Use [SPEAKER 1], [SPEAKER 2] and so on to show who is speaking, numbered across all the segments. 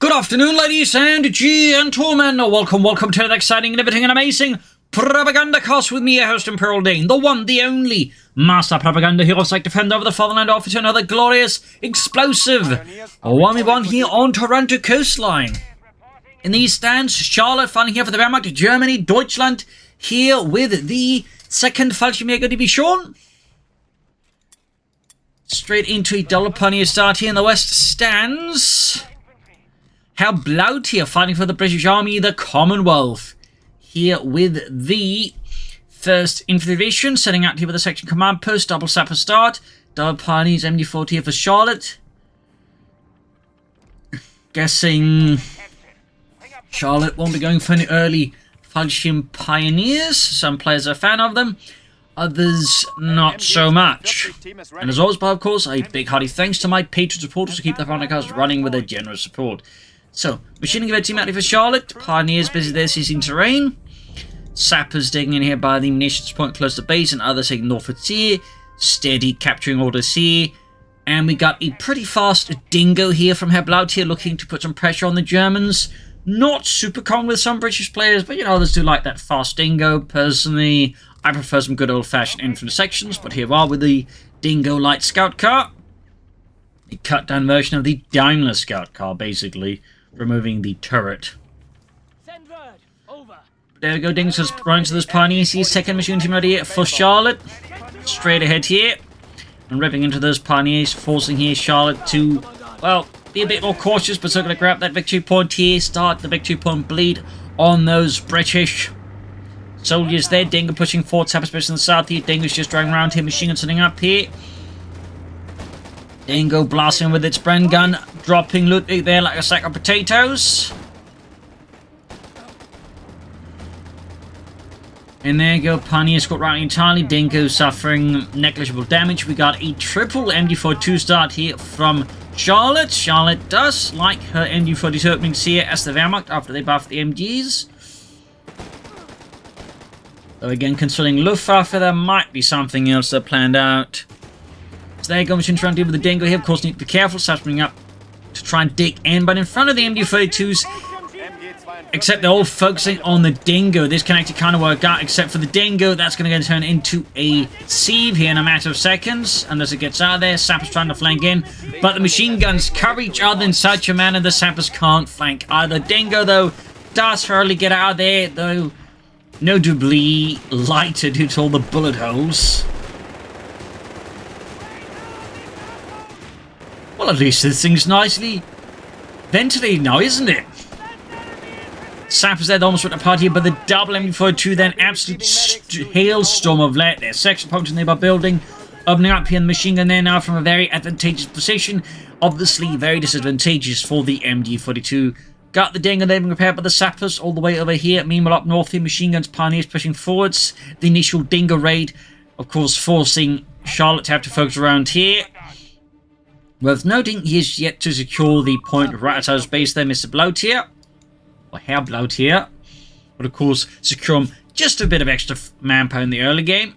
[SPEAKER 1] Good afternoon, ladies and gentlemen. Welcome to an exciting, riveting, and amazing Propagandacast with me, your host, Imperial Dane, the one, the only master propaganda hero like defender of the fatherland, offer to another glorious, explosive 1v1 here on Taranto Coastline. In these stands, Charlotte fighting here for the Wehrmacht, Germany, Deutschland, here with the 2nd Fallschirmjäger Division. Straight into a double pioneer start here in the west stands HerrBlautier fighting for the British Army, the Commonwealth. Here with the 1st Infantry Division, setting out here with a section command post, double sapper start, double pioneers, MD40 here for Charlotte. Guessing Charlotte won't be going for any early Fallschirm pioneers. Some players are a fan of them, others not so much. And as always, of course, a big hearty thanks to my Patreon supporters who keep the Propagandacast running with their generous support. So, machining gewehr team out here for Charlotte, pioneers busy there seizing terrain, sappers digging in here by the munitions point close to base, and others taking northwards here, steady capturing orders here. And we got a pretty fast Dingo here from HerrBlautier looking to put some pressure on the Germans. Not super common with some British players, but you know, others do like that fast Dingo. Personally, I prefer some good old-fashioned infantry sections, but here we are with the Dingo light scout car. A cut-down version of the Daimler scout car, basically, removing the turret.
[SPEAKER 2] Send word. Over.
[SPEAKER 1] There we go, Dingo's just running to those pioneers here. 2nd machine team ready here for Charlotte. Straight ahead here. And ripping into those pioneers, forcing here Charlotte to, well, be a bit more cautious, but still going to grab that victory point here. Start the victory point bleed on those British soldiers there. Dingo pushing forward, Sapper especially in the south here. Dingo's just driving around here, machine gun setting up here. Dingo blasting with its Bren gun, dropping Ludwig there like a sack of potatoes. And there you go, pioneer squad routing entirely. Dingo suffering negligible damage. We got a triple MD42 start here from Charlotte. Charlotte does like her MD42 openings here as the Wehrmacht after they buff the MGs. Though again, considering Luftwaffe, there might be something else they're planned out. So there you go, machine trying to deal with the Dingo here. Of course, need to be careful. Starts bringing up to try and dig in, but in front of the MD42s, except they're all focusing on the Dingo. This can actually kind of work out, except for the Dingo. That's going to turn into a sieve here in a matter of seconds. And as it gets out of there, Sappers trying to flank in. But the machine guns cover each other in such a manner the Sappers can't flank either. Dingo, though, does hardly get out of there, though notably lighter due to all the bullet holes. Well, at least this thing's nicely ventilated now, isn't it? Sappers there almost went apart here, but the double MD42 then absolute hailstorm of lead there. Section point in the nearby building, opening up here in the machine gun there now from a very advantageous position. Obviously, very disadvantageous for the MD42. Got the Dingo there being repaired by the Sappers all the way over here. Meanwhile, up north here, machine guns, pioneers pushing forwards. The initial Dingo raid, of course, forcing Charlotte to have to focus around here. Worth noting, he is yet to secure the point right outside his base there, Mr. Blautier. Or HerrBlautier. But of course, secure him just a bit of extra manpower in the early game.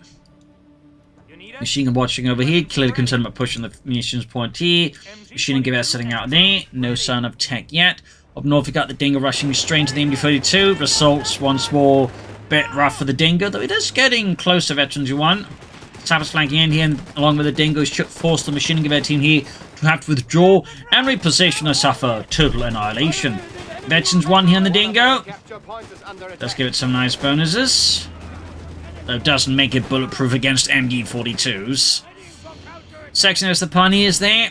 [SPEAKER 1] Machine gun watching over here. Clearly concerned about pushing the munitions point here. Machine gun gewehr setting out there. No sign of tech yet. Up north, we got the Dingo rushing straight into the MD42. Results once more bit rough for the Dingo, though it is getting close to Veterans U1. Sappers flanking in here, and along with the Dingo, should force the machine gun team here to have to withdraw and reposition or suffer total annihilation. Veterans 1 here on the Dingo. Let's give it some nice bonuses. Though it doesn't make it bulletproof against MD42s. Section there's the pioneers there.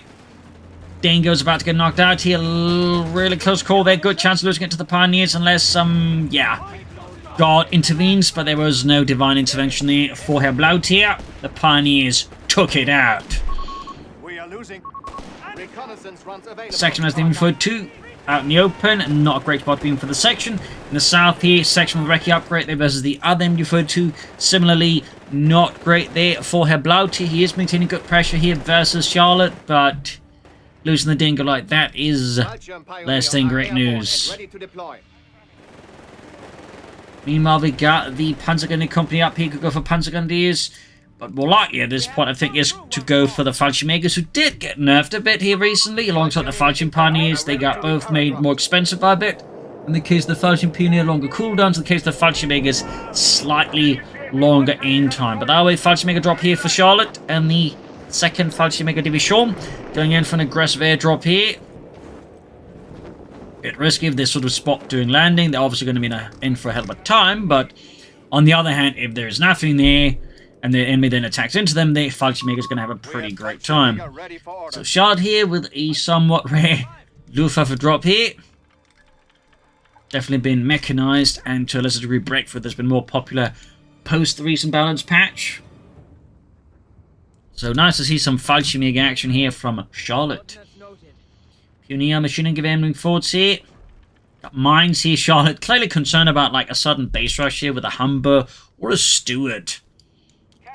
[SPEAKER 1] Dingo's about to get knocked out here. Really close call there. Good chance of losing it to the pioneers unless some, God intervenes. But there was no divine intervention there for HerrBlautier. The pioneers took it out.
[SPEAKER 3] We are losing. Reconnaissance runs available.
[SPEAKER 1] Section has the MD42 out in the open. Not a great spot being for the section. In the south here, section with Recce upgrade there versus the other MD42. Similarly, not great there for HerrBlautier. He is maintaining good pressure here versus Charlotte, but losing the Dingo like that is less than great news. Meanwhile, we got the Panzergunner company up here. Could go for Panzergrenadiers. But more likely at this point, I think, is to go for the Fallschirmjägers, who did get nerfed a bit here recently, alongside the Fallschirm Pioneers. They got both made more expensive by a bit. In the case of the Fallschirm Pioneer, longer cooldowns. In the case of the Fallschirmjägers, slightly longer aim time. But that way, Fallschirmjäger drop here for Charlotte, and the second Fallschirmjäger Division going in for an aggressive airdrop here. Bit risky if this sort of spot doing landing. They're obviously going to be in for a hell of a time, but on the other hand, if there's nothing there, and the enemy then attacks into them, the Fallschirmjäger is going to have a pretty great time. So Charlotte here with a somewhat rare Luftwaffe drop here. Definitely been mechanized, and to a lesser degree Breakford has been more popular post the recent balance patch. So nice to see some Fallschirmjäger action here from Charlotte. Pioneer machine gun moving forwards here. Got mines here, Charlotte. Clearly concerned about like a sudden base rush here with a Humber or a Stuart.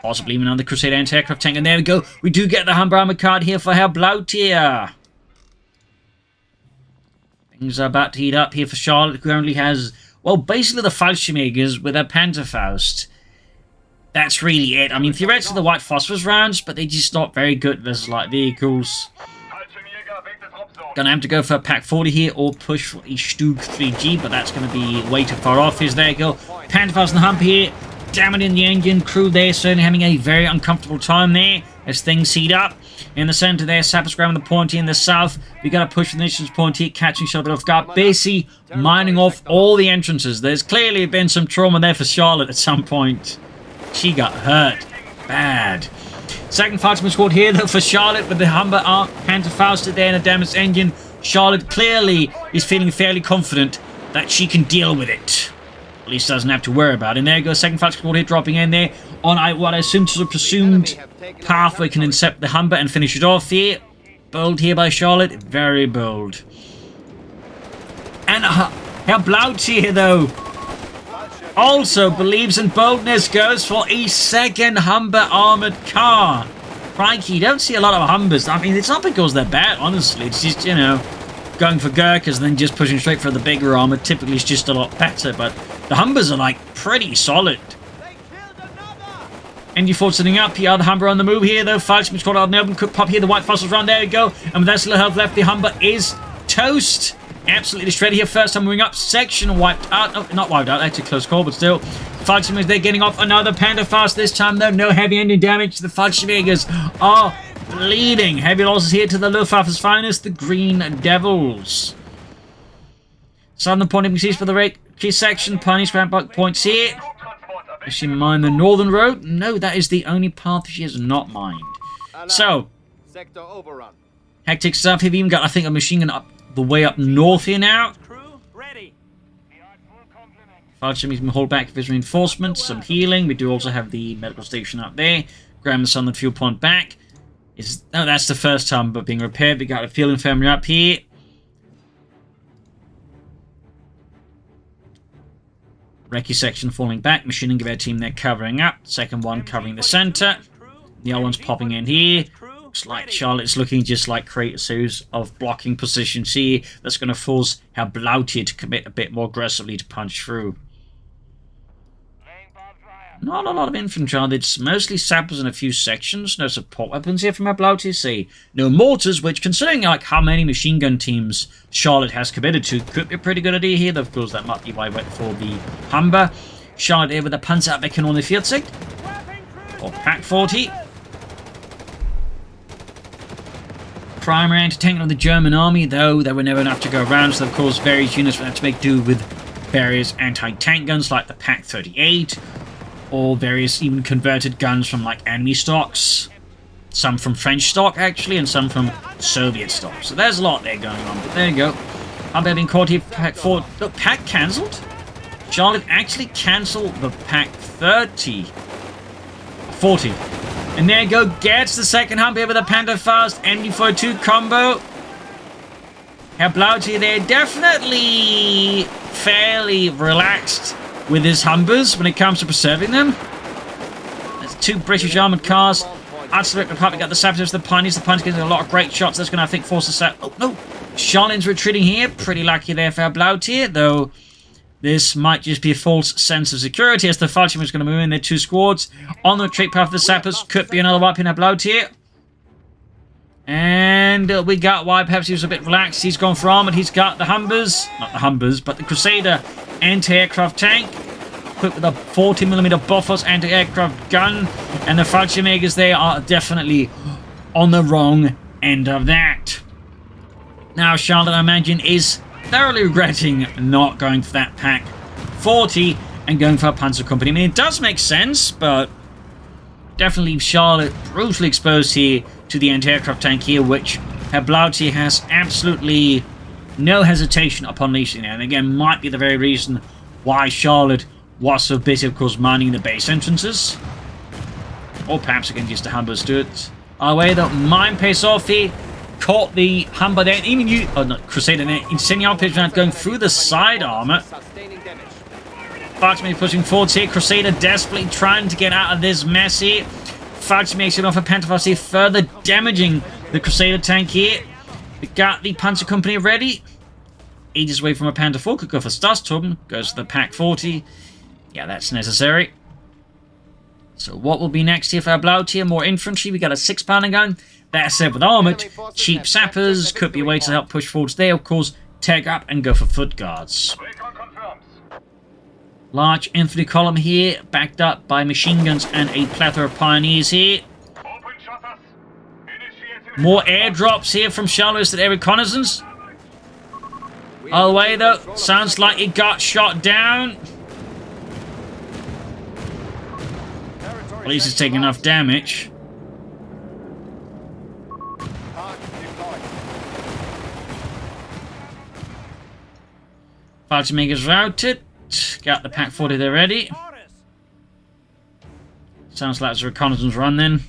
[SPEAKER 1] Possibly even another Crusader anti-aircraft tank. And there we go. We do get the Humber armor card here for HerrBlautier. Things are about to heat up here for Charlotte, who currently has, well, basically the Fallschirmjägers with a Panzerfaust. That's really it. I mean, theoretically the White Phosphorus rounds, but they're just not very good as light vehicles. Gonna have to go for a Pack 40 here or push for a Stug 3G, but that's gonna be way too far off. There you go. Panzerfaust and the Hump here. Damn it in the engine. Crew there certainly having a very uncomfortable time there as things heat up. In the center there, Sappers grabbing the point here in the south. We got to push the nation's point here, catching Charlotte off guard. Basically mining off all the entrances. There's clearly been some trauma there for Charlotte at some point. She got hurt. Bad. Second Fallschirm squad here though for Charlotte with the Humber Panzerfaust there in a damaged engine. Charlotte clearly is feeling fairly confident that she can deal with it. At least doesn't have to worry about it. And there goes second Fallschirm squad here dropping in there on what I assume to a presumed path where we can intercept the Humber and finish it off here. Bold here by Charlotte. Very bold. And HerrBlautier though also believes in boldness, goes for a second Humber armored car. Crikey, you don't see a lot of Humbers. I mean, it's not because they're bad, honestly. It's just, you know, going for Gurkhas and then just pushing straight for the bigger armor typically is just a lot better, but the Humbers are like pretty solid. NG4 sitting up here, the Humber on the move here though. Fallschirm squad out in the open, could pop here, the White Fossils run, there we go. And with that little health left, the Humber is toast. Absolutely destroyed here, first time moving up, section wiped out. Oh, not wiped out, actually close call, but still. Fallschirmjägers, they're getting off another Panzerfaust this time though. No heavy engine damage. The Fallschirmjägers are bleeding. Heavy losses here to the Luftwaffe's finest, the Green Devils. Southern point MCs for the key section. Pioneer scrap points here. Does she mine the northern road? No, that is the only path she has not mined. So,
[SPEAKER 3] Sector overrun.
[SPEAKER 1] hectic stuff. We've even got, I think, a machine gun up the way up north here now.
[SPEAKER 2] Crew ready.
[SPEAKER 1] Fallschirm can hold back his reinforcements, some healing. We do also have the medical station up there. Grab the southern fuel point back. No, that's the first time but being repaired. We got a field infirmary up here. Recce section falling back. Machine and gewehr team there covering up. Second one covering the center. The other one's popping in here. Looks like Charlotte's looking just like create a series of blocking positions here. That's going to force HerrBlautier to commit a bit more aggressively to punch through. Not a lot of infantry. It's mostly sappers in a few sections. No support weapons here from HerrBlautier. See, no mortars, which considering like how many machine gun teams Charlotte has committed to, could be a pretty good idea here. Though, of course, that might be why I went for the Humber. Charlotte here with a Panzerabwehrkanone on the field site. Or Pack 40. Primary anti-tank of the German army, though there were never enough to go around, so of course various units would have to make do with various anti-tank guns like the Pack 38. Or various even converted guns from like enemy stocks. Some from French stock actually, and some from Soviet stock. So there's a lot there going on, but there you go. I'm being caught here, Pack 4. Look, Pack cancelled? Charlotte actually cancelled the Pack 30. 40. And there you go, gets the second hump here with a Panzerfaust MD42 combo. HerrBlautier there, definitely fairly relaxed with his Humbers when it comes to preserving them. There's two British armoured cars. Artillery Republic got the Saboteurs, the Pioneers. The Pioneers getting a lot of great shots. That's going to, I think, force us out. Oh, no. Charlotte's retreating here. Pretty lucky there for HerrBlautier, though This might just be a false sense of security as the Fallschirm is going to move in their 2 squads. On the retreat path of the sappers could be another wipe in HerrBlautier. And we got why perhaps he was a bit relaxed. He's gone for armoured. He's got the Humbers, not the Humbers, but the Crusader anti-aircraft tank. Equipped with a 40mm Bofors anti-aircraft gun. And the Fallschirmjägers, they are definitely on the wrong end of that. Now Charlotte, I imagine, is thoroughly regretting not going for that Pack 40 and going for a Panzer Company. I mean, it does make sense, but definitely leaves Charlotte brutally exposed here to the anti-aircraft tank here, which HerrBlautier has absolutely no hesitation upon unleashing. And again, might be the very reason why Charlotte was so busy, of course, mining the base entrances. Or perhaps again just the Humbers do it. Our way, the mine pays off here. Caught the Humber there, and even you, not Crusader there, Incendiary Pigeon going through the side armor. Fallschirm pushing forwards here. Crusader desperately trying to get out of this mess here. Fallschirm makes it off a Pantherfaust here, further damaging the Crusader tank here. We got the Panzer Company ready. Ages away from a Panther 4, could go for Stasturm, goes for the Pack 40. Yeah, that's necessary. So what will be next here for HerrBlautier? More infantry. We got a 6-pounder gun. That said, with armoured, cheap sappers could be a way to help push forwards there. Of course, take up and go for foot guards. Large infantry column here, backed up by machine guns and a plethora of pioneers here. More airdrops here from Charlotte at air reconnaissance. All the way though, sounds like it got shot down. At least it's taking enough damage. Fallschirmjägers routed. Got the Pack 40 there ready. Sounds like it's a reconnaissance run then.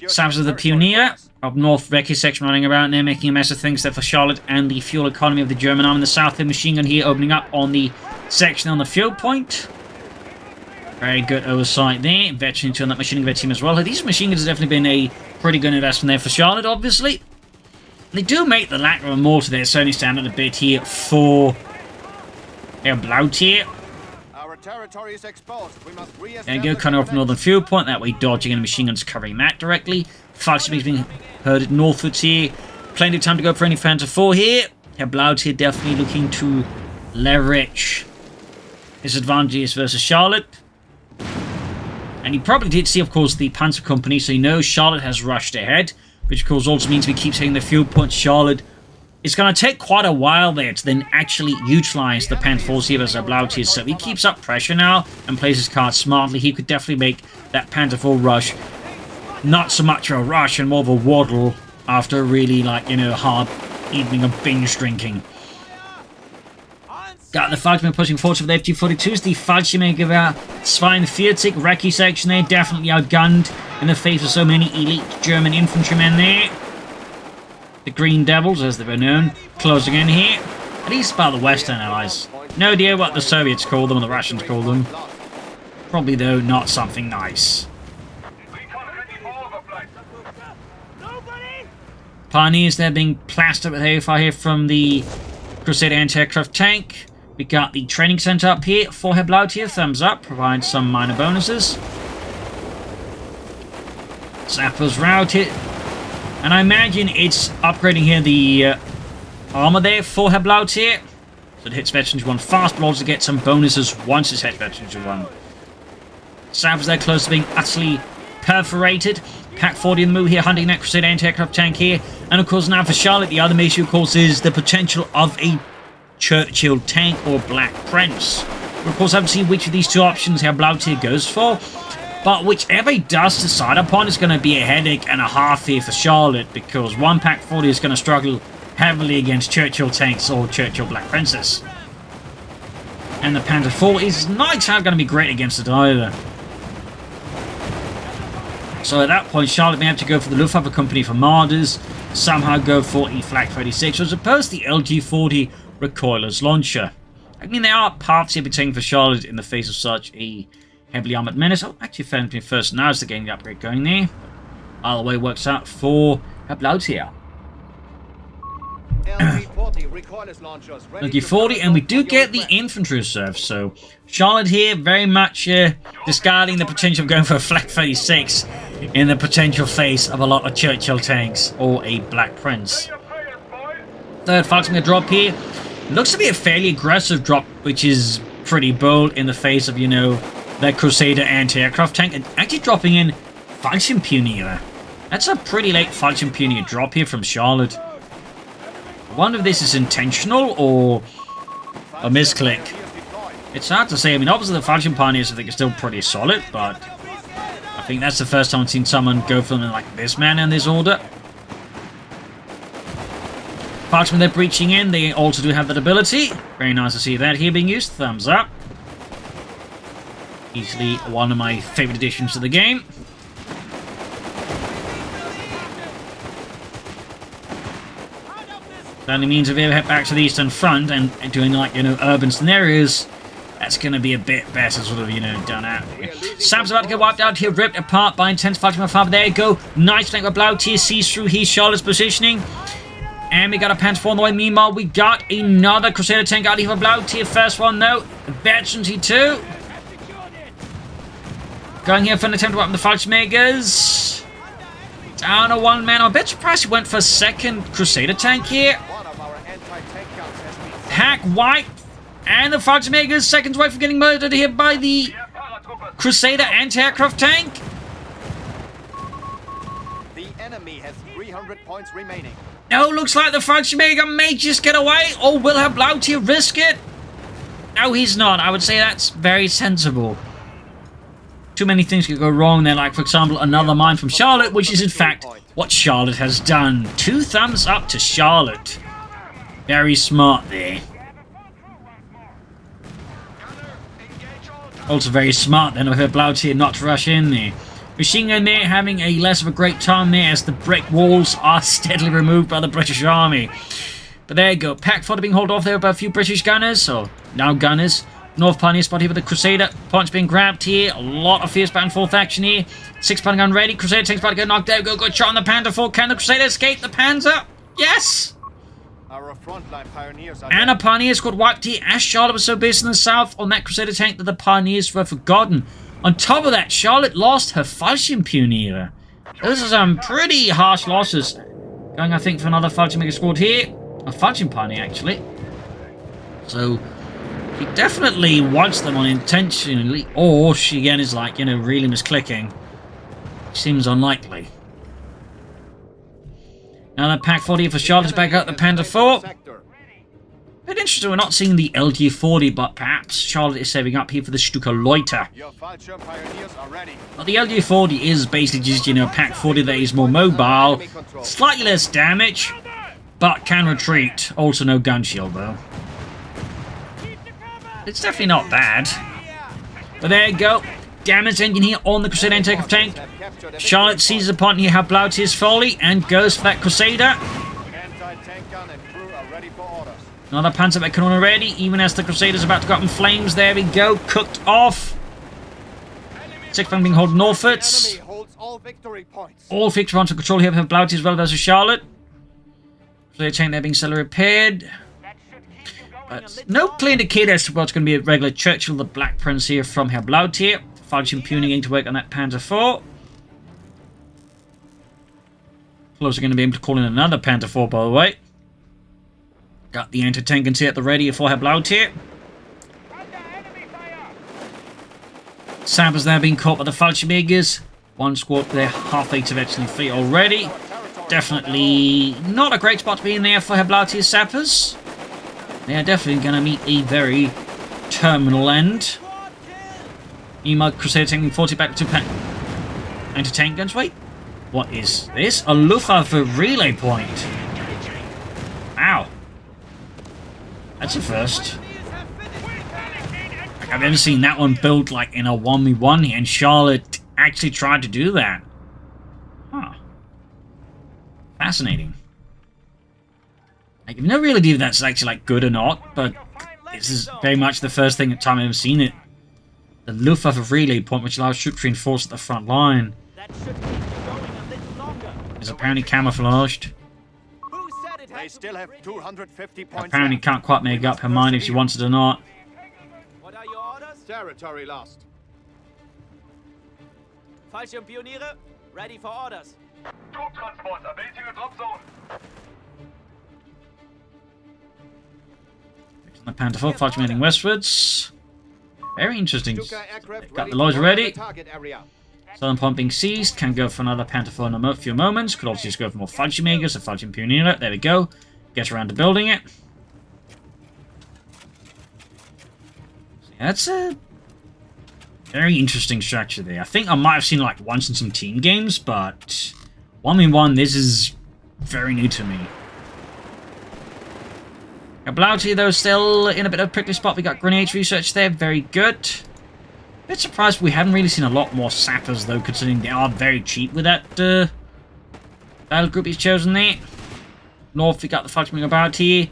[SPEAKER 1] Sappers of the Pioneer. Up north, Recce section running around there, making a mess of things there for Charlotte and the fuel economy of the German army. In the south, the machine gun here opening up on the section on the field point. Very good oversight there. Veteran into that machine gun team as well. These machine guns have definitely been a pretty good investment there for Charlotte, obviously. They do make the lack of a mortar there certainly stand out a bit here for HerrBlautier.
[SPEAKER 3] Our territory is exposed. We must
[SPEAKER 1] There you go, cutting off northern field point. That way dodging and the machine guns covering that directly. Fallschirm being herded northwards here. Plenty of time to go for any Panther 4 here. HerrBlautier definitely looking to leverage his advantages versus Charlotte. And you probably did see, of course, the Panzer Company, so you know Charlotte has rushed ahead, which of course also means we keep taking the field point. Charlotte, it's going to take quite a while there to then actually utilize the Panther 4 here as HerrBlautier, so if he keeps up pressure now and plays his cards smartly, he could definitely make that Panther 4 rush not so much a rush and more of a waddle after a really, like, you know, hard evening of binge drinking. Got the Fallschirm pushing forward with the FG-42s. The Fallschirmjäger 42 Recce section there, definitely outgunned in the face of so many elite German infantrymen there. The Green Devils, as they were known, closing in here. At least by the Western Allies. No idea what the Soviets call them or the Russians call them. Probably, though, not something nice. Pioneers there being plastered with AFI here from the Crusader anti-aircraft tank. We got the training center up here for HerrBlautier. Thumbs up. Provides some minor bonuses. Sappers routed. And I imagine it's upgrading here the armor there for HerrBlautier. So it hits Veterans 1 fast, but also get some bonuses once it's hit Veterans 1. Sappers there close to being utterly perforated. Pack 40 in the move here, hunting that Crusader anti-aircraft tank here. And of course now for Charlotte, the other issue of course is the potential of a Churchill tank or Black Prince. We of course have to see which of these two options HerrBlautier goes for. But whichever he does decide upon is going to be a headache and a half here for Charlotte, because one Pack 40 is going to struggle heavily against Churchill tanks or Churchill Black Princes. And the Panther 4 is not going to be great against it either. So at that point, Charlotte may have to go for the Luftwaffe company for Martyrs, somehow go for a Flak 36, as opposed to the LG-40 recoilless launcher. I mean, there are paths here between for Charlotte in the face of such a heavily armored menace. Oh, actually, Infantry first now is the getting the upgrade going there. All the way works out for HerrBlautier.
[SPEAKER 3] 40 recoilless launchers ready
[SPEAKER 1] Lucky
[SPEAKER 3] to
[SPEAKER 1] 40, and we do
[SPEAKER 3] your
[SPEAKER 1] get the
[SPEAKER 3] request.
[SPEAKER 1] infantry reserve. So Charlotte here very much discarding the potential of going for a Flak 36 in the potential face of a lot of Churchill tanks or a Black Prince. Third Falcon gonna drop here. Looks to be a fairly aggressive drop, which is pretty bold in the face of, you know, the Crusader anti-aircraft tank, and actually dropping in Falcon Pioneer. That's a pretty late Falcon Pioneer drop here from Charlotte. I wonder if this is intentional or a misclick. It's hard to say. I mean, obviously the Falcon Pioneers I think are still pretty solid, but I think that's the first time I've seen someone go for them like this man in this order. Apart from they're breaching in, they also do have that ability. Very nice to see that here being used. Thumbs up. Easily one of my favorite additions to the game. That only means if we ever head back to the Eastern Front and doing, like, you know, urban scenarios, that's going to be a bit better sort of, you know, done out. Sam's about to get wiped out here, ripped apart by intense fighting from afar. There you go. Nice flank by HerrBlautier, sees through here Charlotte's positioning. And we got a Panther 4 on the way. Meanwhile, we got another Crusader tank out here for HerrBlautier. First one, though. Veteran T2. Going here for an attempt to wipe the Fallschirmjägers. Down to one man. I'm a bit surprised he went for a second Crusader tank here. Hack wiped. And the Fallschirmjägers seconds away from getting murdered here by the Crusader anti-aircraft tank.
[SPEAKER 3] The enemy has 300 points remaining.
[SPEAKER 1] No, looks like the Fallschirmjäger may just get away, or will HerrBlautier risk it? No, he's not. I would say that's very sensible. Too many things could go wrong there, like, for example, another mine from Charlotte, which is, in fact, what Charlotte has done. 2 thumbs up to Charlotte. Very smart there. Also very smart then of HerrBlautier not to rush in there. Machine gun there having a less of a great time there as the brick walls are steadily removed by the British Army. But there you go. Pack 40 being hauled off there by a few British gunners, or now gunners. North Pioneer spot here with the Crusader. Points being grabbed here. A lot of fierce back and forth action here. 6 Panther gun ready. Crusader tank's about to get knocked out. Good shot on the Panther 4. Can the Crusader escape the Panther? Yes!
[SPEAKER 3] Our frontline pioneers are
[SPEAKER 1] And a Pioneer squad wiped here as Charlotte was so based in the south on that Crusader tank that the Pioneers were forgotten. On top of that, Charlotte lost her Fallschirmjäger. Those are some pretty harsh losses. Going, I think, for another Fallschirmjäger squad here. A Fallschirm Pioneer, actually. So, he definitely wants them unintentionally. Or she, again, is like, you know, really misclicking. Seems unlikely. Now that Pack 40 for Charlotte to back up the Panther 4. Bit interesting, we're not seeing the LG-40, but perhaps Charlotte is saving up here for the HerrBlautier.
[SPEAKER 3] Your Fallschirm pioneers are ready.
[SPEAKER 1] Well, the LG-40 is basically just, you know, Pack 40 that is more mobile, slightly less damage, but can retreat. Also no gun shield, though. It's definitely not bad. But there you go. Damage engine here on the Crusader anti-aircraft tank. Charlotte seizes upon here HerrBlautier's folly and goes for that Crusader.
[SPEAKER 3] Anti-tank gun and crew are ready for orders.
[SPEAKER 1] Another Panzerback cannon already, even as the Crusader's about to go up in flames. There we go, cooked off. 6 being held northwards.
[SPEAKER 3] Enemy holds all victory points.
[SPEAKER 1] All victory points are controlled here with HerrBlautier as well as Charlotte. Crusader tank there being slowly repaired. But no clear indicator as to what's going to be a regular Churchill, the Black Prince here from HerrBlautier. Falcon Pioneer to work on that Panther 4. Close are going to be able to call in another Panther 4, by the way. Got the anti-tank and see at the ready for HerrBlautier. Sappers there being caught by the Fallschirmjägers. One squad there, halfway to veteran fleet already. Definitely not a great spot to be in there for HerrBlautier's Sappers. They are definitely going to meet a very terminal end. Meanwhile, Crusader taking 40 back to anti-tank guns. Wait, what is this? A Luftwaffe relay point. Wow. That's a first. Like, I've never seen that one built like in a 1v1 here, and Charlotte actually tried to do that. Huh. Fascinating. Like, I've never really if that's actually like good or not, but this is very much the first time I've ever seen it. The Luftwaffe relay point, which allows troops to reinforce at the front line, is apparently camouflaged.
[SPEAKER 3] They They still have 250 points.
[SPEAKER 1] Apparently can't quite make up her mind if she wants it or not.
[SPEAKER 2] What are your orders?
[SPEAKER 3] Territory lost.
[SPEAKER 2] Fallschirmpioniere, ready for orders.
[SPEAKER 4] Trupptransport, awaiting a drop zone.
[SPEAKER 1] The Panther 4 fluctuating westwards. Very interesting.
[SPEAKER 3] Stuka aircraft
[SPEAKER 1] Got
[SPEAKER 3] ready
[SPEAKER 1] the launch
[SPEAKER 3] to
[SPEAKER 1] ready.
[SPEAKER 3] the target area.
[SPEAKER 1] Southern point being seized. Can go for another Panther 4 in a few moments. Could also just go for more Fallschirmjägers, a Fallschirmpioniere. There we go. Get around to building it. So yeah, that's a very interesting structure there. I think I might have seen it like once in some team games, but 1v1, this is very new to me. HerrBlautier, though, still in a bit of a prickly spot. We got grenades research there. Very good. Bit surprised we haven't really seen a lot more sappers, though, considering they are very cheap with that battle group he's chosen there. North, we got the Fluxing about here.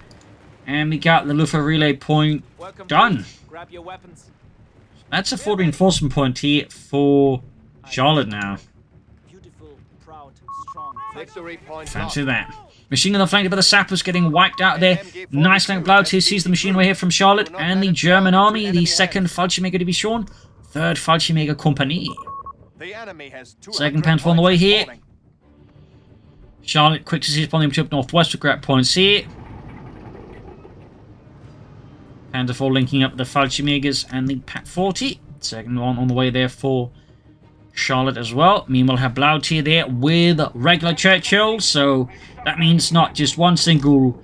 [SPEAKER 1] And we got the Luftwaffe relay point done.
[SPEAKER 2] Grab your weapons.
[SPEAKER 1] That's a full reinforcement point here for Charlotte now.
[SPEAKER 2] Beautiful, proud, strong.
[SPEAKER 3] Victory point
[SPEAKER 1] Fancy
[SPEAKER 3] lost.
[SPEAKER 1] that. Machine on the flank, but the sappers getting wiped out there. Nice flank. HerrBlautier sees the machine right here from Charlotte and the German army. The 2nd Fallschirmjäger to be shown. 3rd Fallschirmjäger Company.
[SPEAKER 3] The enemy has
[SPEAKER 1] 2nd Panther on the way here. Charlotte quick to see spawning up northwest to grab points here. Panther 4 linking up the Fallschirmjägers and the Pat 40. 2nd one on the way there for Charlotte as well. Meanwhile, HerrBlautier there with regular Churchill. So that means not just one single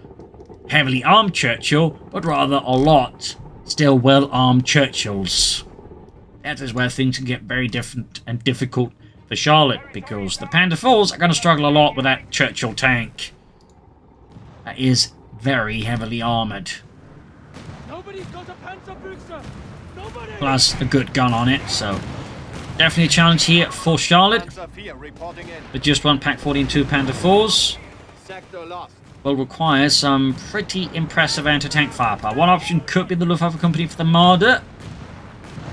[SPEAKER 1] heavily armed Churchill, but rather a lot still well-armed Churchills. That is where things can get very different and difficult for Charlotte, because the Panther 4s are going to struggle a lot with that Churchill tank. That is very heavily armoured.
[SPEAKER 2] Nobody's got a Panzerbüchse. Nobody.
[SPEAKER 1] Plus a good gun on it, so definitely a challenge here for Charlotte.
[SPEAKER 3] Panzer IV reporting in.
[SPEAKER 1] But just one Pack 40 and 2 Panther 4s
[SPEAKER 3] Sector lost.
[SPEAKER 1] will require some pretty impressive anti-tank firepower. One option could be the Luftwaffe company for the Marder.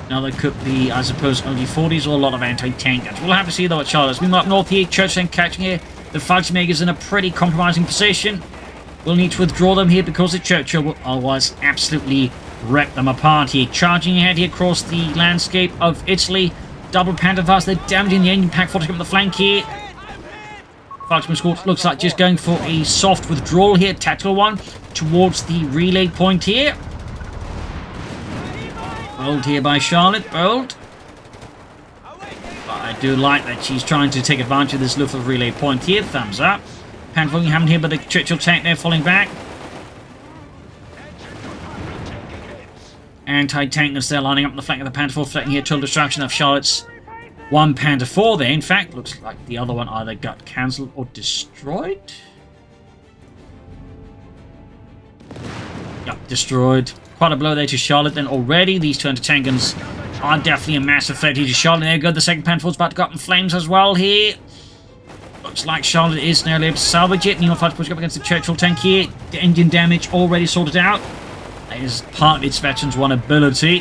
[SPEAKER 1] Another could be, I suppose, only 40s or a lot of anti-tank guns. We'll have to see though at Charlotte. Meanwhile, up north here, Churchill catching here. The Fallschirmjäger's in a pretty compromising position. We'll need to withdraw them here because the Churchill will otherwise absolutely rip them apart here. Charging ahead here across the landscape of Italy. Double Panther fast, they're damaging the engine pack 40 up the flank here. Fallschirm Escort looks like just going for a soft withdrawal here, tactical one, towards the relay point here. Bold here by Charlotte, bold. But I do like that she's trying to take advantage of this Luftwaffe relay point here, thumbs up. Panther you haven't here, but the Churchill tank there falling back. Anti-tank is there lining up on the flank of the Panther 4, threatening here total destruction of Charlotte's 1 Panther 4 there. In fact, looks like the other one either got cancelled or destroyed. Yep, destroyed. Quite a blow there to Charlotte then already. These two anti-tank guns are definitely a massive threat here to Charlotte. There you go, the 2nd Panther 4's about to go up in flames as well here. Looks like Charlotte is nearly able to salvage it. Meanwhile, fight pushing up against the Churchill tank here. The engine damage already sorted out. That is part of its Veterans 1 ability,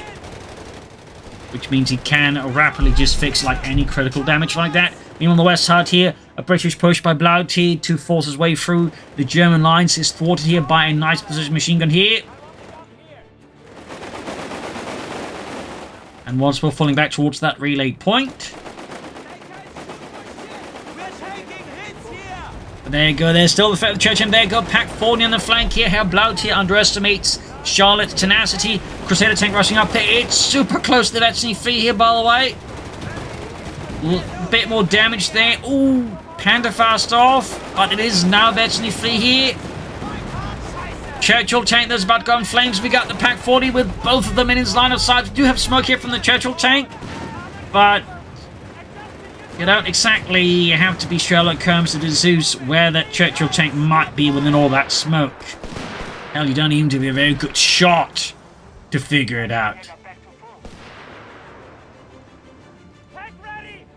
[SPEAKER 1] which means he can rapidly just fix like any critical damage like that. Meanwhile, on the west side here, a British push by HerrBlautier to force his way through the German lines is thwarted here by a nice position machine gun here. And once we're falling back towards that relay point. But there you go, there's still the threat of the church, and there you go, Pack 40 on the flank here. HerrBlautier underestimates Charlotte's tenacity. Crusader tank rushing up there. It's super close to the Veteran free here, by the way. A bit more damage there. Ooh, Panther fast off, but it is now Veteran free here. Churchill tank that's about to go in flames. We got the Pack 40 with both of them in his line of sight. We do have smoke here from the Churchill tank, but you don't exactly have to be Sherlock Holmes to deduce where that Churchill tank might be within all that smoke. Hell, you don't even have to be a very good shot to figure it out.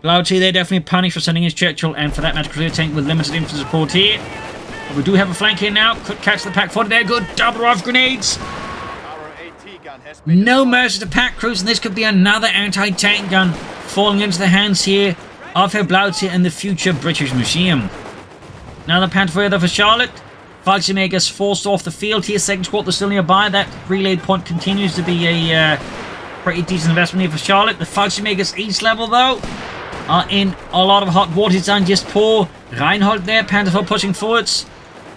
[SPEAKER 1] HerrBlautier, they're definitely punished for sending his Churchill and for that matter Crusader tank with limited infantry support here. But we do have a flank here now. Could catch the Pack 40 there. Good double off grenades. No mercy to Pack crews, and this could be another anti-tank gun falling into the hands here of HerrBlautier and the future British Museum. Now the Panther 4 for Charlotte. Fallschirmjägers forced off the field here. Second squad still nearby. That relay point continues to be a pretty decent investment here for Charlotte. The Fallschirmjägers east level, though, are in a lot of hot water. It's on just poor Reinhold there. Panther 4 pushing forwards.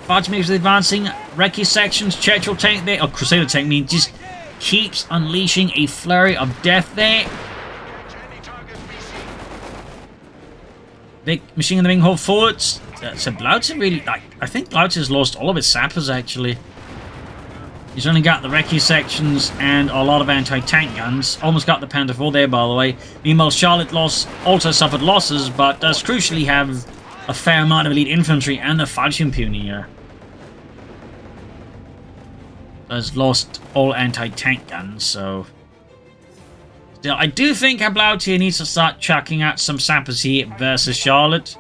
[SPEAKER 1] Fallschirmjägers advancing. Recce sections. Churchill tank there. Oh, Crusader tank means just keeps unleashing a flurry of death there. Big machine gun the wing hold forwards. So Blautier really, I think Blautier's lost all of his sappers actually. He's only got the recce sections and a lot of anti-tank guns. Almost got the Panther 4 there, by the way. Meanwhile, Charlotte also suffered losses, but does crucially have a fair amount of elite infantry and a Fallschirmjäger. Has lost all anti-tank guns, so... Still, I do think HerrBlautier needs to start chucking out some sappers here versus Charlotte.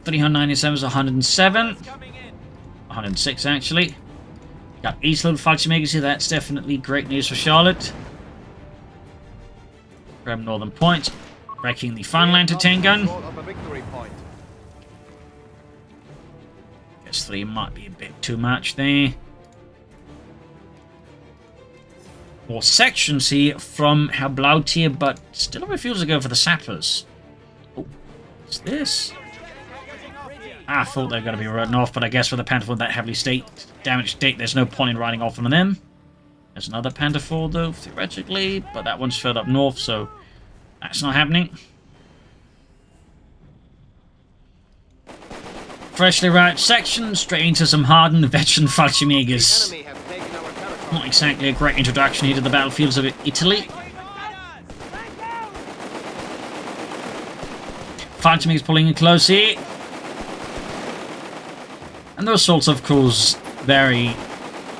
[SPEAKER 1] 397 is 107. 106 actually. Got East Level Fallschirmjägers here, that's definitely great news for Charlotte. Grab Northern Point. Wrecking the final anti-tank gun. Guess 3 might be a bit too much there. More sections here from HerrBlautier, but still refuses to go for the sappers. Oh, what's this? I thought they were going to be riding off, but I guess with the Panther 4 that heavily damaged state, there's no point in riding off on them. There's another Panther 4 though, theoretically, but that one's further up north, so that's not happening. Freshly routed section, straight into some hardened veteran Fallschirmjägers. Not exactly a great introduction here to the battlefields of Italy. Fallschirmjägers pulling in close here. And the assaults, of course, very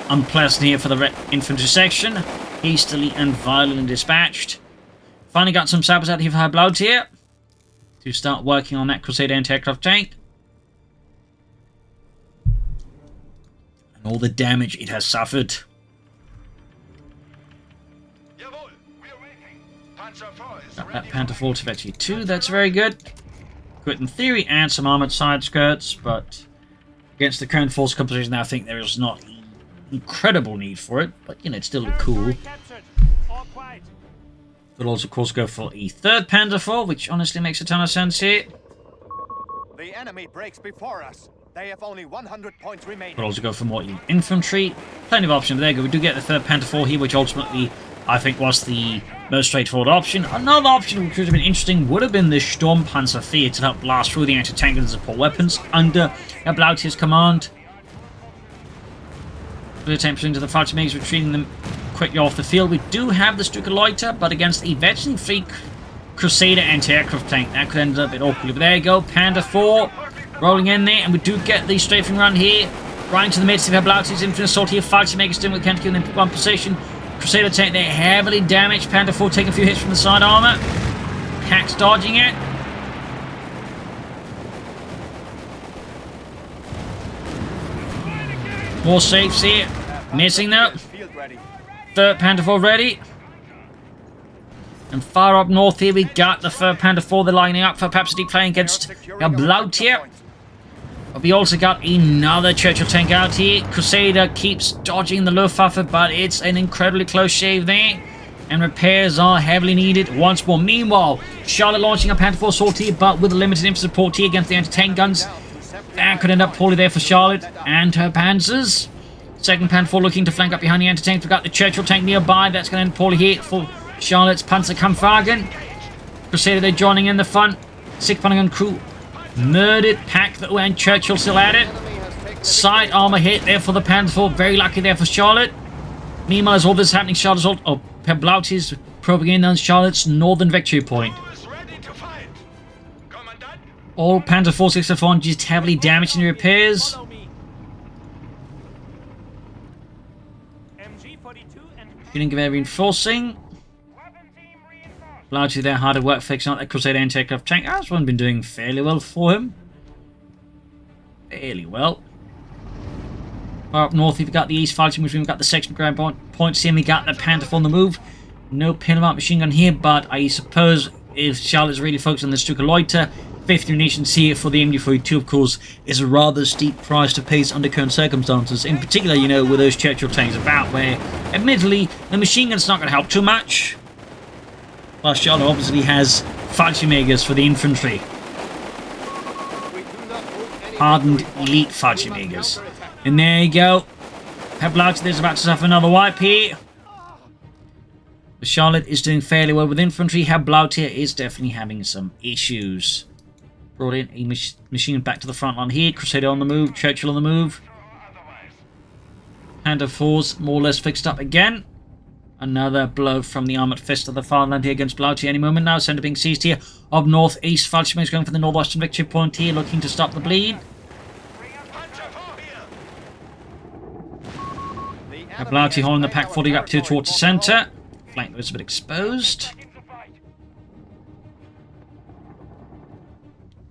[SPEAKER 1] unpleasant here for the infantry section. Hastily and violently dispatched. Finally got some sappers out here for HerrBlautier to start working on that Crusader anti-aircraft tank. And all the damage it has suffered. Got that Panther 4 to Vetchi 2, that's very good. Good in theory, and some armoured side skirts, but against the current force composition, I think there is not incredible need for it, but you know, it's still cool. We'll also, of course, go for a third Panther 4, which honestly makes a ton of sense here.
[SPEAKER 3] The enemy breaks before us. They have only 100 points remaining.
[SPEAKER 1] We'll also go for more elite infantry. Plenty of options there. We do get the third Panther 4 here, which ultimately I think was the most straightforward option. Another option which would have been interesting would have been the Sturmpanzer IV to help blast through the anti-tank and support weapons under HerrBlautier's command. The attempt into the Fallschirmjägers, retreating them quickly off the field. We do have the counterattack, but against a veteran fleet Crusader anti-aircraft tank, that could end up a bit awkwardly. But there you go, Panther 4 rolling in there, and we do get the strafing run here, right into the midst of HerrBlautier's infinite assault here. Fallschirmjägers doing what they can to keep them in one position. Crusader tank there, heavily damaged. Panther 4 taking a few hits from the side armor. Hacks dodging it. More safes here. Missing though. Third Panther 4 ready. And far up north here we got the third Panther 4. They're lining up for perhaps a deep play against HerrBlautier. But we also got another Churchill tank out here. Crusader keeps dodging the Luftwaffe, but it's an incredibly close shave there. And repairs are heavily needed once more. Meanwhile, Charlotte launching a Panther 4 assault here, but with a limited infantry support here against the anti-tank guns. That could end up poorly there for Charlotte and her Panzers. Second Panther 4 looking to flank up behind the anti-tank. We've got the Churchill tank nearby. That's going to end poorly here for Charlotte's Panzerkampfwagen. Crusader, they're joining in the fun. Sick gun crew murdered. Pack though, and Churchill still at it. Side armor hit there for the Panther 4. Very lucky there for Charlotte. Meanwhile, as all this is happening, Charlotte's HerrBlautier's propaganda on Charlotte's northern victory point. All Panther 464 just heavily damaged in repairs. Shooting gewehr reinforcing. Largely their hard work fixing out that Crusader anti-aircraft tank. That's one been doing fairly well for him. Fairly well. Far up north, we've got the East Fighting, which we've got the section ground points here. We got the Panther 4 on the move. No pin-up machine gun here, but I suppose if Charlotte's really focused on the Stuka Loiter, 50 munitions here for the MG42, of course, is a rather steep price to pay under current circumstances. In particular, you know, with those Churchill tanks about, where, admittedly, the machine gun's not going to help too much. Plus, Charlotte obviously has Fallschirmjägers for the infantry. Hardened elite Fallschirmjägers. And there you go. HerrBlautier is about to suffer another wipe here. But Charlotte is doing fairly well with infantry. HerrBlautier is definitely having some issues. Brought in a machine back to the front line here. Crusader on the move. Churchill on the move. Panther 4's more or less fixed up again. Another blow from the armoured fist of the fatherland here against Blautier any moment now. Centre being seized here of northeast. Fallschirmjäger is going for the northwestern victory point here, looking to stop the bleed. Blautier holding the pack 40 up to towards the centre. Flank was a bit exposed.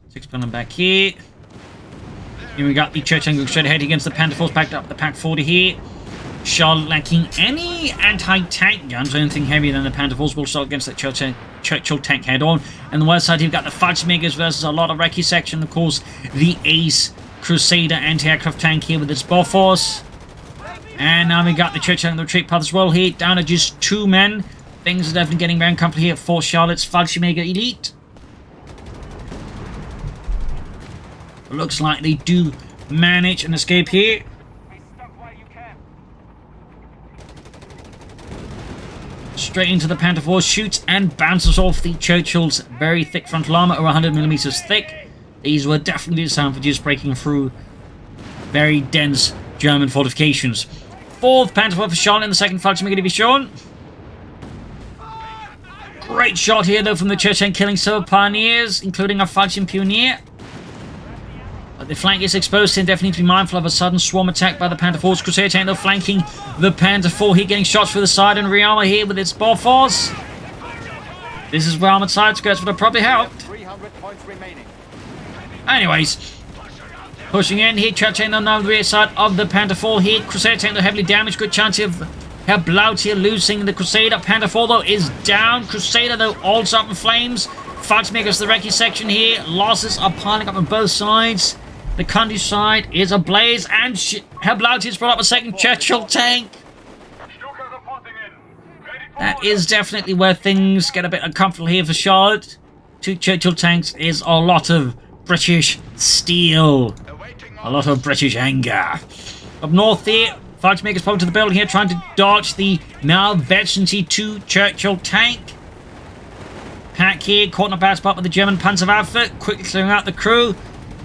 [SPEAKER 1] 6 gunner back here. Here we got the Churchill going straight ahead against the Panther Force, backed up the pack 40 here. Charlotte lacking any anti-tank guns, anything heavier than the Panther Force, will start against that Churchill tank head on. And the west side, you've got the Fallschirmjägers versus a lot of recce section. Of course, the Ace Crusader anti-aircraft tank here with its Bofors. And now we got the Churchill on the retreat path as well here, down to just 2 men. Things are definitely getting very uncomfortable here for Charlotte's Fallschirmjäger elite. It looks like they do manage an escape here. Straight into the Panther Force, shoots and bounces off the Churchill's very thick frontal armor, over 100mm thick. These were definitely designed for just breaking through very dense German fortifications. 4th Panther Force for Charlotte in the 2nd Fallschirmjäger to be shown. Great shot here though from the Churchill, killing several pioneers, including a Fallschirm Pionier. But the flank is exposed and definitely need to be mindful of a sudden swarm attack by the Panther Force. Crusader tank though flanking the Panther 4 here, getting shots through the side and rearmor here with its Bofors. This is where armored side skirts would have probably helped.
[SPEAKER 3] 300 points remaining.
[SPEAKER 1] Anyways, pushing in here, Churchill on the rear side of the Panther 4 here. Crusader tank though heavily damaged, good chance of HerrBlautier losing the Crusader. Panther 4 though is down. Crusader though also up in flames. Fallschirmjägers the recce section here. Losses are piling up on both sides. The countryside is ablaze, and HerrBlautier's brought up a 2nd Churchill tank. That is definitely where things get a bit uncomfortable here for Charlotte. 2 Churchill tanks is a lot of British steel. A lot of British anger. Up north here, Fallschirmjäger's probably to the building here, trying to dodge the now veteran 2 Churchill tank. Pack here, caught in a bad spot with the German Panzerwaffe, quickly clearing out the crew,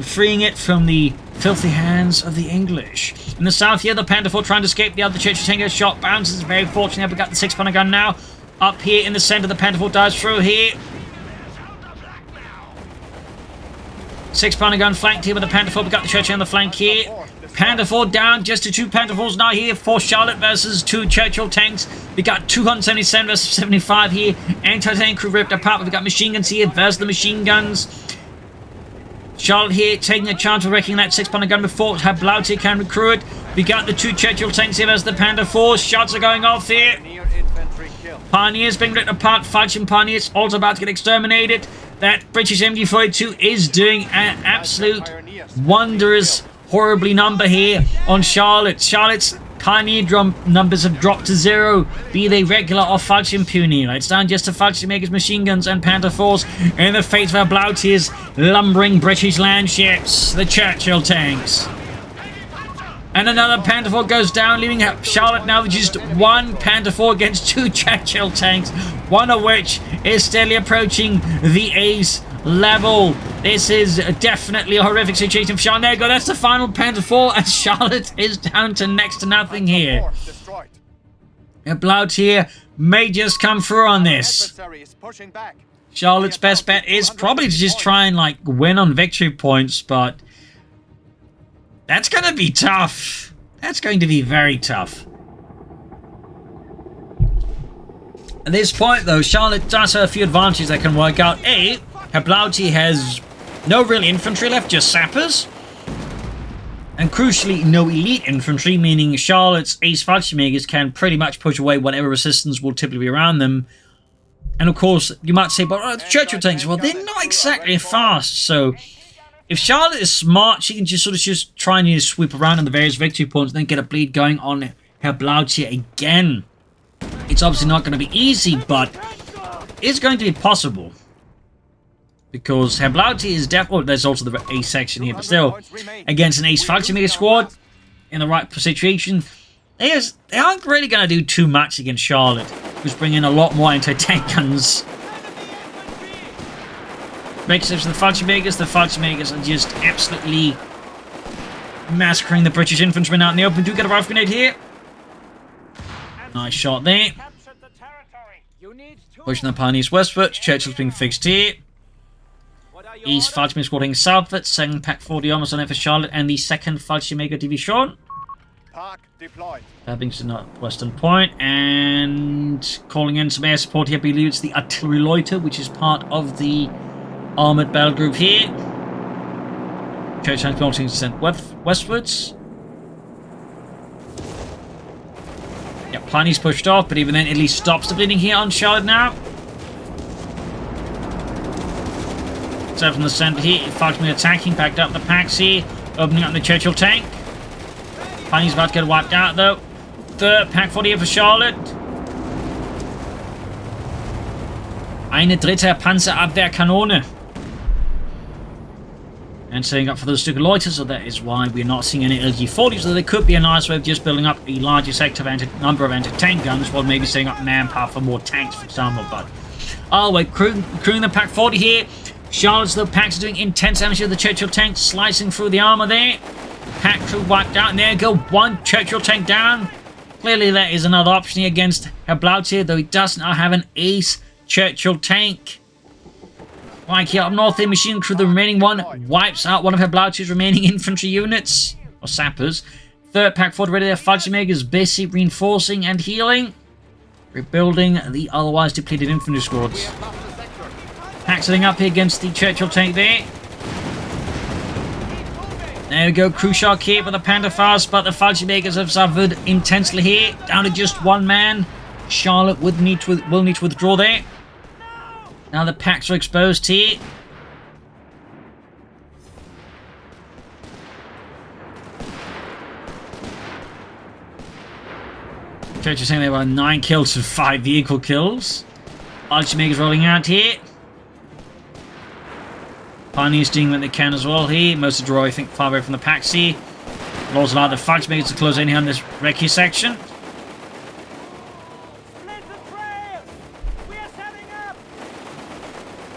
[SPEAKER 1] freeing it from the filthy hands of the English. In the south here, the Panther 4 trying to escape the other Churchill tank. Shot bounces, very fortunate. We got the 6-pounder gun now. Up here in the center, the Panther 4 dives through here. 6-pounder gun flanked here with the Panther 4. We got the Churchill on the flank here. Panther 4 down, just to 2 Panther 4s now here for Charlotte versus 2 Churchill tanks. We got 277 versus 75 here. Anti-tank crew ripped apart, but we got machine guns here versus the machine guns. Charlotte here taking a chance of wrecking that 6-pounder gun before HerrBlautier can recruit. We got the 2 Churchill tanks here versus the Panther 4. Shots are going off here. Pioneers being ripped apart. Fallschirm Pioneers also about to get exterminated. That British MG42 is doing an absolute wondrous, horribly number here on Charlotte. Charlotte's Pioneer drum numbers have dropped to 0, be they regular or Fallschirm Pionier. It's down just to Fallschirmjägers, machine guns, and Panther 4s in the face of HerrBlautier's lumbering British land ships, the Churchill tanks. And another Panther 4 goes down, leaving Charlotte now with just 1 Panther 4 against 2 Churchill tanks, one of which is steadily approaching the ace level. This is definitely a horrific situation for Charlotte. There you go, that's the final Panther 4, and Charlotte is down to next to nothing here. HerrBlautier may just come through on this. Charlotte's best bet is probably to just try and like win on victory points, but that's going to be tough. That's going to be very tough. At this point, though, Charlotte does have a few advantages that can work out. A, HerrBlautier has no real infantry left, just sappers. And crucially, no elite infantry, meaning Charlotte's ace Fallschirmjägers can pretty much push away whatever resistance will typically be around them. And of course, you might say, but the Churchill tanks, well, they're not exactly fast. So if Charlotte is smart, she can just sort of just try and sweep around on the various victory points and then get a bleed going on HerrBlautier again. It's obviously not going to be easy, but it's going to be possible. Because HerrBlautier is definitely... Oh, there's also the ace section here, but still, against an ace Fallschirmjäger squad, in the right situation, they aren't really going to do too much against Charlotte, who's bringing a lot more anti-tank guns. Makes sense for the Fallschirmjägers. The Fallschirmjägers are just absolutely massacring the British infantrymen out in the open. Do get a rifle grenade here. Nice shot there. Pushing the Pioneers westwards. Churchill's being fixed here. East Fallschirmjäger squad heading southwards. Second Pack 40 almost on there for Charlotte. And the second Fallschirmjäger Division. Heading to the northwestern point. And calling in some air support here. I believe it's the HerrBlautier, which is part of the armoured battle group here. Churchill has been sent westwards. Yeah, Pliny's pushed off, but even then, at least stops the bleeding here on Charlotte now. So from the centre here, Fallschirmjäger attacking, backed up the packs here, opening up the Churchill tank. Pliny's about to get wiped out though. Third Pack 40 here for Charlotte. Eine dritte Panzerabwehrkanone. And setting up for those stupid loiters, so that is why we're not seeing any LG-40s, so there could be a nice way of just building up a larger sector of number of anti-tank guns, while maybe setting up manpower for more tanks, for example. But oh wait, crewing the Pack 40 here. Charlotte's little packs are doing intense damage to the Churchill tank, slicing through the armor there. Pack crew wiped out, and there go one Churchill tank down. Clearly that is another option here against HerrBlautier, though he does not have an ace Churchill tank. Like here up north, the machine crew, the remaining one, wipes out one of HerrBlautier's remaining infantry units, or sappers. Third Pack 40 ready there, Fallschirmjägers busy reinforcing and healing, rebuilding the otherwise depleted infantry squads. Pack setting up here against the Churchill tank there. There we go, crew shock here for the Panzerfaust, but the Fallschirmjägers have suffered intensely here, down to just one man. Charlotte will need to withdraw there. Now the packs are exposed here. Church is saying there were 9 kills and 5 vehicle kills. Fallschirmjägers rolling out here. Pioneers doing what they can as well here. Most of the draw, I think, far away from the packs here. Will also allow the Fallschirmjägers to close in here on this recce section.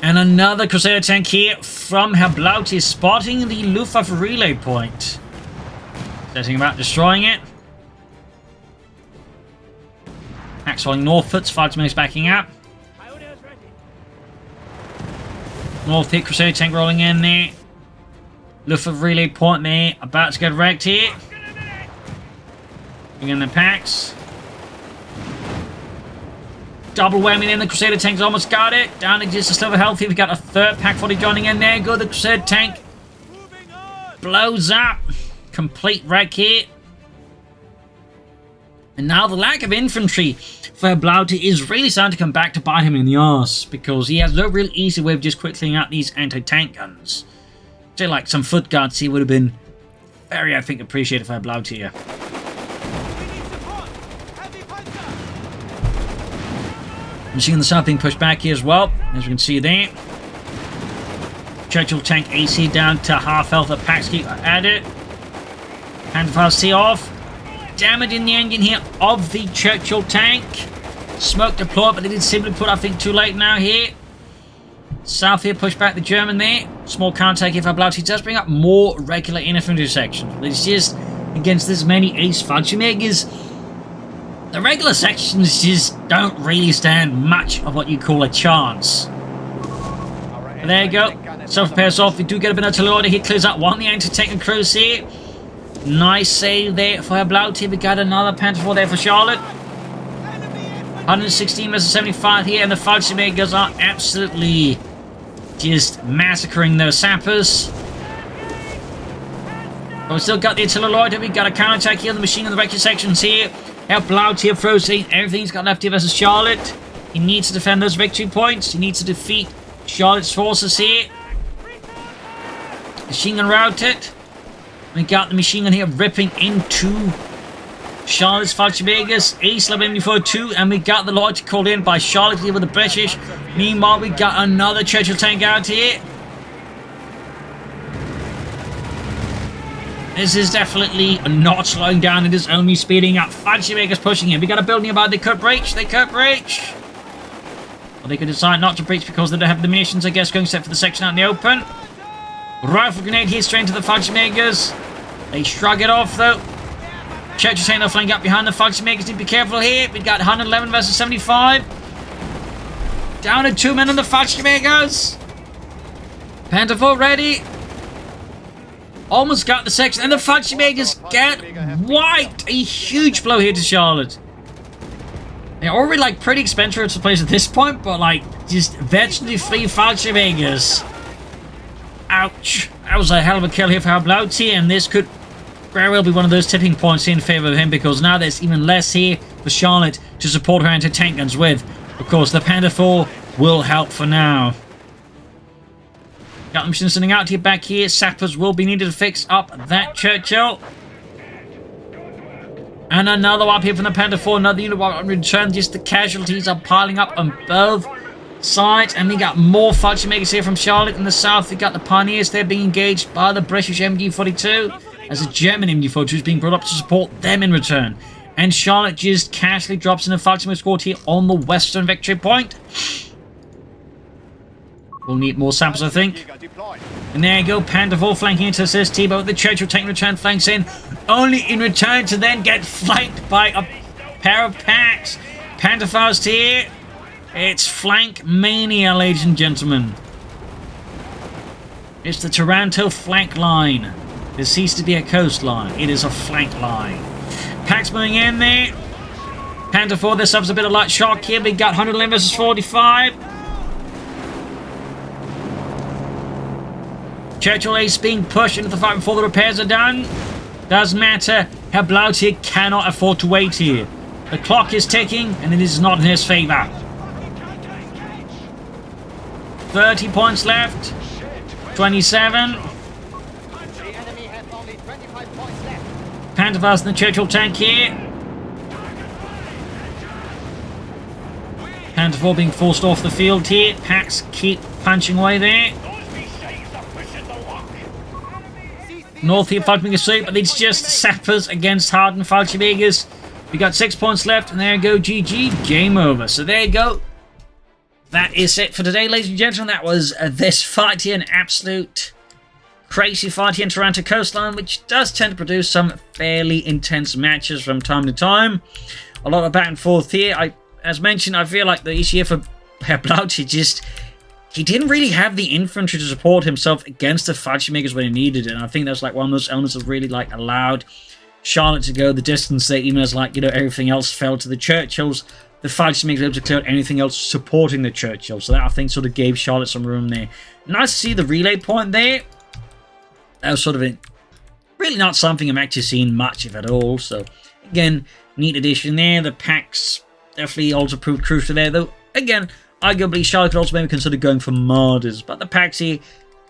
[SPEAKER 1] And another Crusader tank here from HerrBlautier, spotting the Luftwaffe relay point. Setting about destroying it. Packs rolling northwards, Fallschirmjägers backing up. North hit, Crusader tank rolling in there. Luftwaffe relay point there, about to get wrecked here. Bring in the packs. Double whammy then, the Crusader tank's almost got it. Down to just a sliver health here. We've got a third Pack 40 joining in there. Go, the Crusader tank blows up. Complete wreck here. And now the lack of infantry for HerrBlautier is really starting to come back to bite him in the arse, because he has no real easy way of just quick cleaning out these anti-tank guns. Say like some foot guards here would have been very, I think, appreciated for HerrBlautier. Machine on the south being pushed back here as well, as we can see there. Churchill tank AC down to half health. The packs keep at it. Panzerfaust T off. Damaging the engine here of the Churchill tank. Smoke deployed, but they did simply put, I think, too late now here. South here, push back the German there. Small counterattack if HerrBlautier does bring up more regular infantry sections. But it's just against this many ace Fallschirmjägers, the regular sections just don't really stand much of what you call a chance. But there you go. Self-repairs off. We do get a bit of artillery. He clears out one of the anti-tank crews here. Nice save there for HerrBlautier. We got another Panther 4 there for Charlotte. 116 versus 75 here, and the Fallschirmjägers are absolutely just massacring those sappers. But we still got the artillery. We got a counterattack here on the machine in the recce sections here. HerrBlautier throws in everything he's got left here versus Charlotte. He needs to defend those victory points. He needs to defeat Charlotte's forces here. Machine gun routed. We got the machine gun here ripping into Charlotte's Fallschirmjägers, Ace level MD42, and we got the loyalty called in by Charlotte here with the British. Meanwhile, we got another Churchill tank out here. This is definitely not slowing down, it is only speeding up. Fallschirmjägers pushing in. We got a building about, they could breach, Or they could decide not to breach because they don't have the munitions, I guess, going set for the section out in the open. Rifle grenade here straight into the Fallschirmjägers. They shrug it off though. Churchill taking the flank up behind the Fallschirmjägers. Need to be careful here. We've got 111 versus 75. Down to 2 men on the Fallschirmjägers. Panther 4 ready. Almost got the section. And the Fallschirmjägers get wiped. A huge blow here to Charlotte. They're already like pretty expensive to place at this point. But like just virtually 3 Fallschirmjägers. Ouch. That was a hell of a kill here for HerrBlautier. And this could very well be one of those tipping points in favour of him, because now there's even less here for Charlotte to support her anti-tank guns with. Of course, the Panther 4 will help for now. Got the machine sending out here back here. Sappers will be needed to fix up that Churchill. And another one up here from the Panther 4. Another unit on return. Just the casualties are piling up on both sides. And we got more Fallschirmjägers here from Charlotte in the south. We got the Pioneers. They're being engaged by the British MD42. As a German MD42 is being brought up to support them in return. And Charlotte just casually drops in a Fallschirmjäger squad here on the western victory point. We'll need more samples, I think. And there you go, Panther 4 flanking into assist T-Boat. The Churchill taking return flanks in. Only in return to then get flanked by a pair of packs. Panther Faust here. It's flank mania, ladies and gentlemen. It's the Taranto flank line. There ceased to be a coastline. It is a flank line. Packs moving in there. Panther 4, this suffers a bit of light shock here. We got 111 versus 45. Churchill Ace being pushed into the fight before the repairs are done. Doesn't matter. HerrBlautier cannot afford to wait here. The clock is ticking, and it is not in his favour. 30 points left. 27. Panther Faust and the Churchill tank here. Panther 4 being forced off the field here. Packs keep punching away there. North here fighting a suit, but it's just sappers against hardened Fallschirmjägers. We got 6 points left, and there you go, GG, game over. So there you go. That is it for today, ladies and gentlemen. That was this fight here, an absolute crazy fight here in Taranto Coastline, which does tend to produce some fairly intense matches from time to time. A lot of back and forth here. As mentioned, I feel like the issue here for HerrBlautier just... he didn't really have the infantry to support himself against the Fallschirmjägers when he needed it. And I think that's like one of those elements that really like allowed Charlotte to go the distance there, even as like, you know, everything else fell to the Churchills. The Fallschirmjägers were able to clear out anything else supporting the Churchill. So that, I think, sort of gave Charlotte some room there. Nice to see the relay point there. That was sort of really not something I'm actually seeing much of at all. So, again, neat addition there. The packs definitely also proved crucial there. Though, again, arguably, Charlotte could also maybe consider going for Martyrs. But the packs here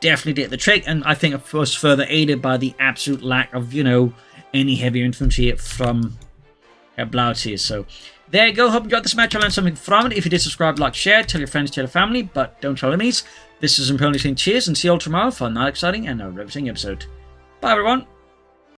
[SPEAKER 1] definitely did the trick. And I think it was further aided by the absolute lack of, you know, any heavier infantry from HerrBlautier. So, there you go. Hope you enjoyed this match. I learned something from it. If you did, subscribe, like, share, tell your friends, tell your family, but don't tell enemies. This is Imperial saying cheers and see you all tomorrow for another exciting and riveting episode. Bye, everyone.